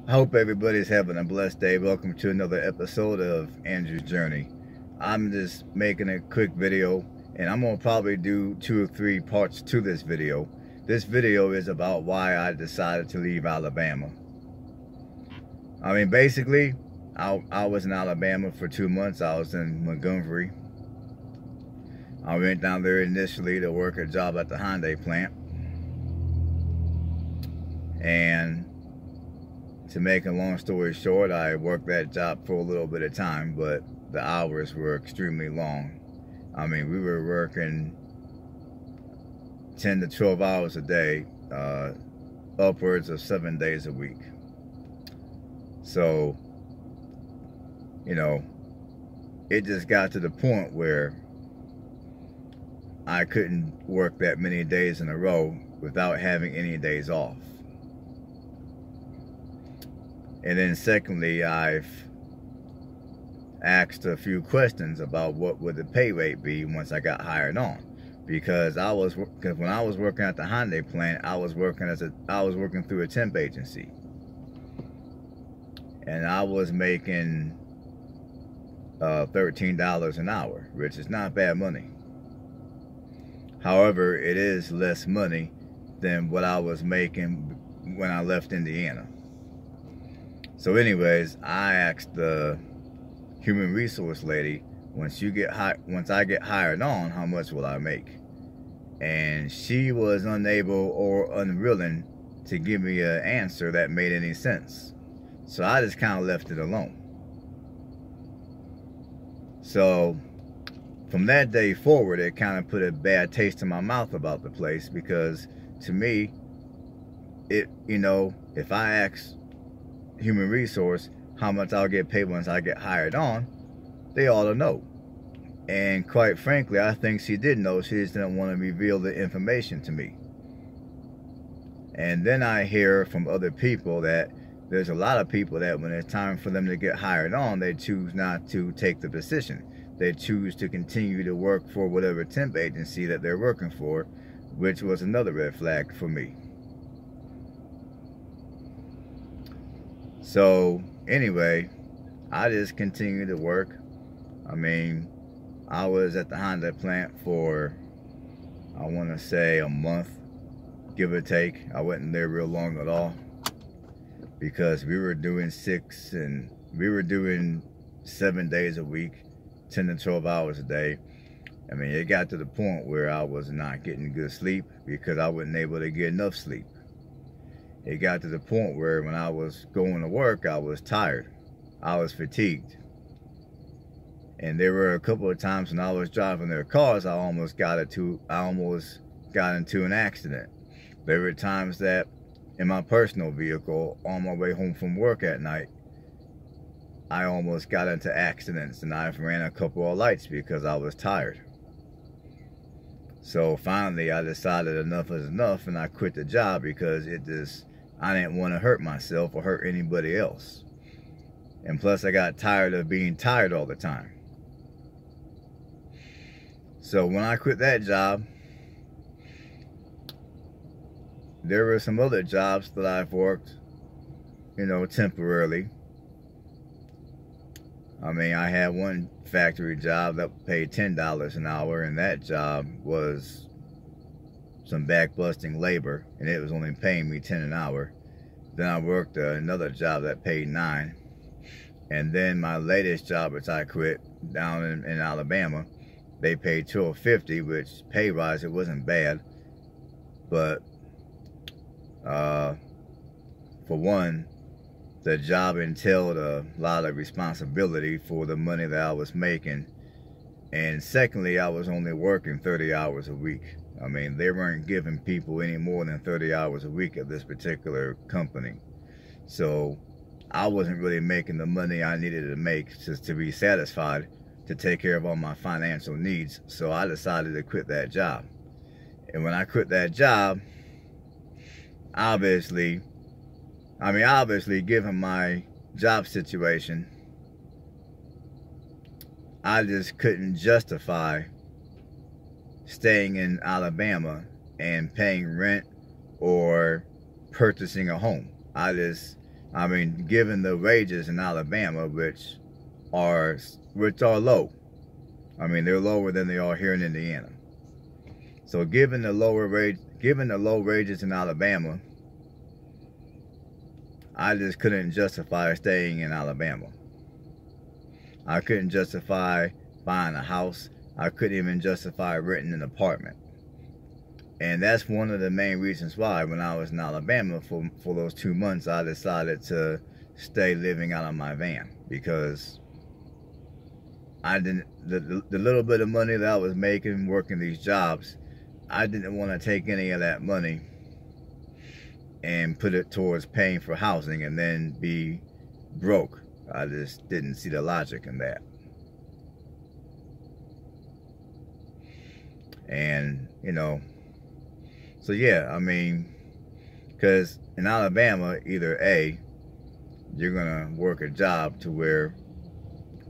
I hope everybody's having a blessed day. Welcome to another episode of Andrew's Journey. I'm just making a quick video, and I'm going to probably do 2 or 3 parts to this video. This video is about why I decided to leave Alabama. I mean, basically, I was in Alabama for 2 months. I was in Montgomery. I went down there initially to work a job at the Hyundai plant. And to make a long story short, I worked that job for a little bit of time, but the hours were extremely long. I mean, we were working 10 to 12 hours a day, upwards of 7 days a week. So, you know, it just got to the point where I couldn't work that many days in a row without having any days off. And then secondly, I've asked a few questions about what would the pay rate be once I got hired on, because when I was working at the Hyundai plant, I was working through a temp agency, and I was making $13 an hour, which is not bad money. However, it is less money than what I was making when I left Indiana. So anyways, I asked the human resource lady, once I get hired on, how much will I make? And she was unable or unwilling to give me an answer that made any sense. So I just kind of left it alone. So from that day forward, it kind of put a bad taste in my mouth about the place, because to me, if I ask human resource how much I'll get paid once I get hired on, they ought to know. And quite frankly, I think she did know. She just didn't want to reveal the information to me. And then I hear from other people that there's a lot of people that when it's time for them to get hired on, they choose not to take the position. They choose to continue to work for whatever temp agency that they're working for, which was another red flag for me. So anyway, I just continued to work. I mean, I was at the Honda plant for, I want to say, a month, give or take. I wasn't there real long at all, because we were doing 7 days a week, 10 to 12 hours a day. I mean, it got to the point where I was not getting good sleep because I wasn't able to get enough sleep. It got to the point where when I was going to work, I was tired. I was fatigued. And there were a couple of times when I was driving their cars, I almost got into an accident. There were times that in my personal vehicle, on my way home from work at night, I almost got into accidents, and I ran a couple of lights because I was tired. So finally, I decided enough is enough, and I quit the job because I didn't want to hurt myself or hurt anybody else. And plus, I got tired of being tired all the time. So when I quit that job, there were some other jobs that I've worked, temporarily. I mean, I had one factory job that paid $10 an hour, and that job was some back-busting labor, and it was only paying me $10 an hour. Then I worked another job that paid $9. And then my latest job, which I quit down in Alabama, they paid $12.50, which pay-wise, it wasn't bad. But for one, the job entailed a lot of responsibility for the money that I was making. And secondly, I was only working 30 hours a week. I mean, they weren't giving people any more than 30 hours a week at this particular company. So I wasn't really making the money I needed to make just to be satisfied to take care of all my financial needs. So I decided to quit that job. And when I quit that job, obviously, given my job situation, I just couldn't justify staying in Alabama and paying rent or purchasing a home. I mean, given the wages in Alabama, which are low. I mean, they're lower than they are here in Indiana. So given the low wages in Alabama, I just couldn't justify staying in Alabama. I couldn't justify buying a house. I couldn't even justify renting an apartment. And that's one of the main reasons why when I was in Alabama for those 2 months, I decided to stay living out of my van, because I didn't, the little bit of money that I was making working these jobs, I didn't want to take any of that money and put it towards paying for housing and then be broke. I just didn't see the logic in that. And, you know, so yeah, I mean, because in Alabama, either A, you're going to work a job to where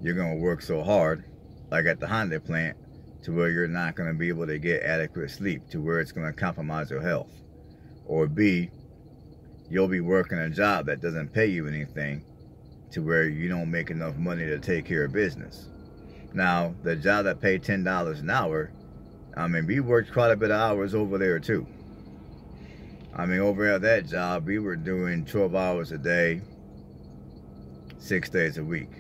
you're going to work so hard, like at the Hyundai plant, to where you're not going to be able to get adequate sleep, to where it's going to compromise your health. Or B, you'll be working a job that doesn't pay you anything, to where you don't make enough money to take care of business. Now, the job that paid $10 an hour, I mean, we worked quite a bit of hours over there too. I mean, over at that job, we were doing 12 hours a day, 6 days a week.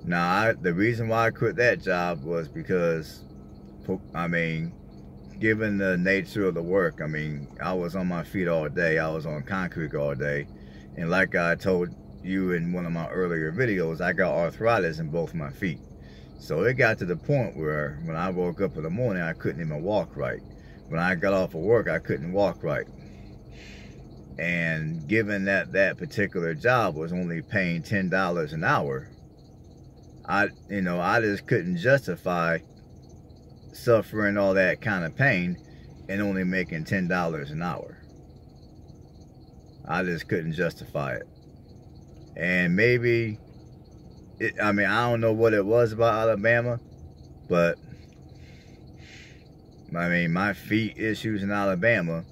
Now, the reason why I quit that job was because, I mean, given the nature of the work, I mean, I was on my feet all day. I was on concrete all day. And like I told you in one of my earlier videos, I got arthritis in both my feet. So it got to the point where when I woke up in the morning, I couldn't even walk right. When I got off of work, I couldn't walk right. And given that that particular job was only paying $10 an hour, I just couldn't justify suffering all that kind of pain and only making $10 an hour. I just couldn't justify it. And maybe, I mean, I don't know what it was about Alabama, but I mean, my feet issues in Alabama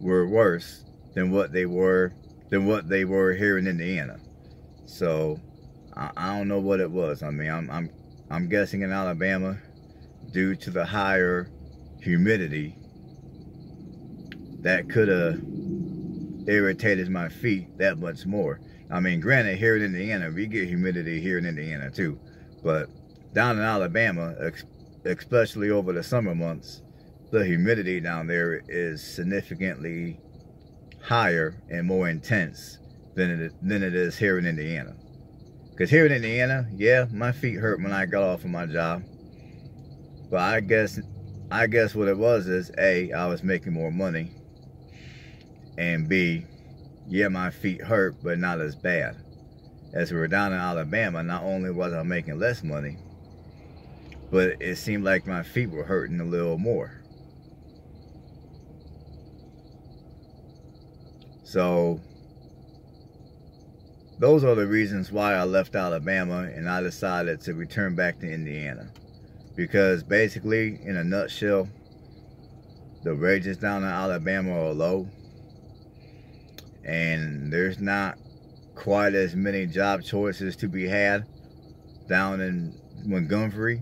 were worse than what they were here in Indiana. So I don't know what it was. I mean, I'm guessing in Alabama, due to the higher humidity, that could have irritated my feet that much more. I mean, granted, here in Indiana, we get humidity here in Indiana too, but down in Alabama, especially over the summer months, the humidity down there is significantly higher and more intense than it is here in Indiana. Because here in Indiana, yeah, my feet hurt when I got off of my job. But I guess what it was is, A, I was making more money. And B, yeah, my feet hurt, but not as bad. As we were down in Alabama, not only was I making less money, but it seemed like my feet were hurting a little more. So those are the reasons why I left Alabama and I decided to return back to Indiana. Because basically, in a nutshell, the wages down in Alabama are low. And there's not quite as many job choices to be had down in Montgomery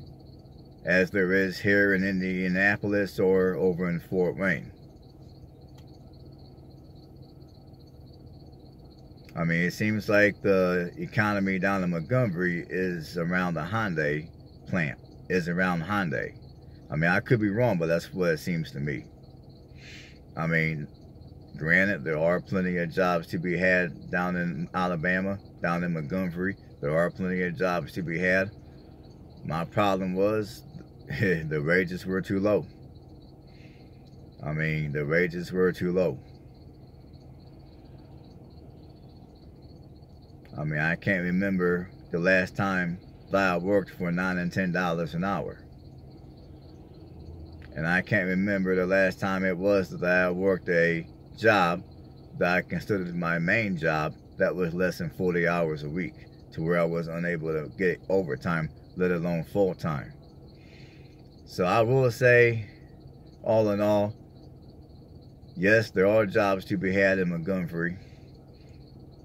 as there is here in Indianapolis or over in Fort Wayne. I mean, it seems like the economy down in Montgomery is around the Hyundai plant, is around Hyundai. I mean, I could be wrong, but that's what it seems to me. I mean, granted, there are plenty of jobs to be had down in Alabama, down in Montgomery. There are plenty of jobs to be had. My problem was the wages were too low. I mean, the wages were too low. I mean, I can't remember the last time that I worked for $9 and $10 an hour. And I can't remember the last time it was that I worked a job that I considered my main job that was less than 40 hours a week, to where I was unable to get overtime, let alone full time. So I will say, all in all, yes, there are jobs to be had in Montgomery.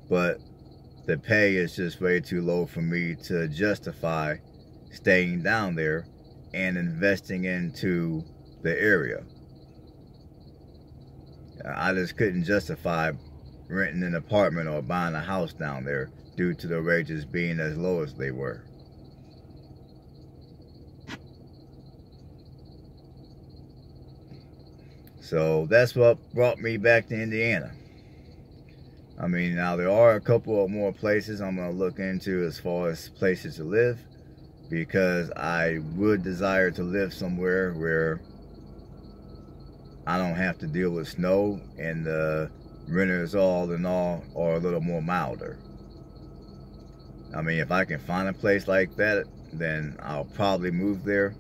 but the pay is just way too low for me to justify staying down there and investing into the area. I just couldn't justify renting an apartment or buying a house down there due to the wages being as low as they were. So that's what brought me back to Indiana. I mean, now there are a couple of more places I'm going to look into as far as places to live, because I would desire to live somewhere where I don't have to deal with snow and the winters all in all are a little more milder. I mean, if I can find a place like that, then I'll probably move there,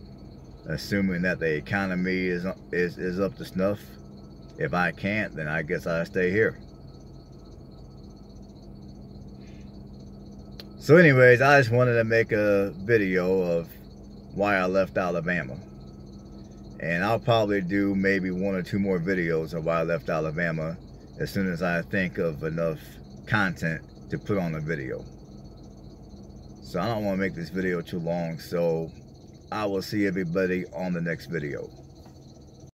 assuming that the economy is up to snuff. If I can't, then I guess I'll stay here. So anyways, I just wanted to make a video of why I left Alabama. And I'll probably do maybe 1 or 2 more videos of why I left Alabama as soon as I think of enough content to put on a video. So I don't want to make this video too long, so I will see everybody on the next video.